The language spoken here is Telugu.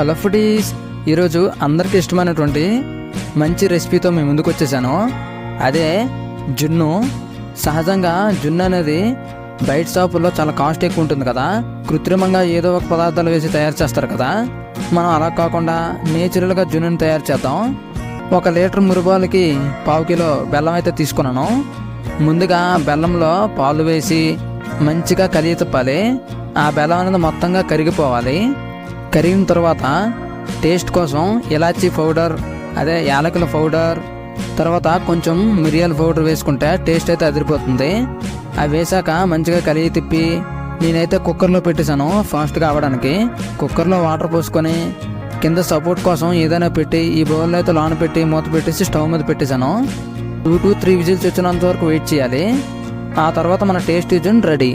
హలో ఫుడీస్, ఈరోజు అందరికీ ఇష్టమైనటువంటి మంచి రెసిపీతో మేము ముందుకు వచ్చేసాను. అదే జున్ను. సహజంగా జున్ను అనేది బయట షాపుల్లో చాలా కాస్ట్ ఎక్కువ ఉంటుంది కదా. కృత్రిమంగా ఏదో ఒక పదార్థాలు వేసి తయారు చేస్తారు కదా. మనం అలా కాకుండా నేచురల్గా జున్నుని తయారు చేద్దాం. 1 లీటర్ మురుబాలకి 1/2 కిలో బెల్లం అయితే తీసుకున్నాను. ముందుగా బెల్లంలో పాలు వేసి మంచిగా కలిగి తిప్పాలి. ఆ బెల్లం అనేది మొత్తంగా కరిగిపోవాలి. కరిగిన తర్వాత టేస్ట్ కోసం ఇలాచీ పౌడర్, అదే యాలకుల పౌడర్, తర్వాత కొంచెం మిరియాల పౌడర్ వేసుకుంటే టేస్ట్ అయితే అదిరిపోతుంది. అవి వేసాక మంచిగా కలిగి తిప్పి నేనైతే కుక్కర్లో పెట్టేశాను ఫాస్ట్గా అవ్వడానికి. కుక్కర్లో వాటర్ పోసుకొని కింద సపోర్ట్ కోసం ఏదైనా పెట్టి ఈ బౌల్లో అయితే లోన పెట్టి మూత పెట్టేసి స్టవ్ మీద పెట్టేశాను. 2 to 3 విజిల్స్ వచ్చినంత వరకు వెయిట్ చేయాలి. ఆ తర్వాత మన టేస్టీ జున్ను రెడీ.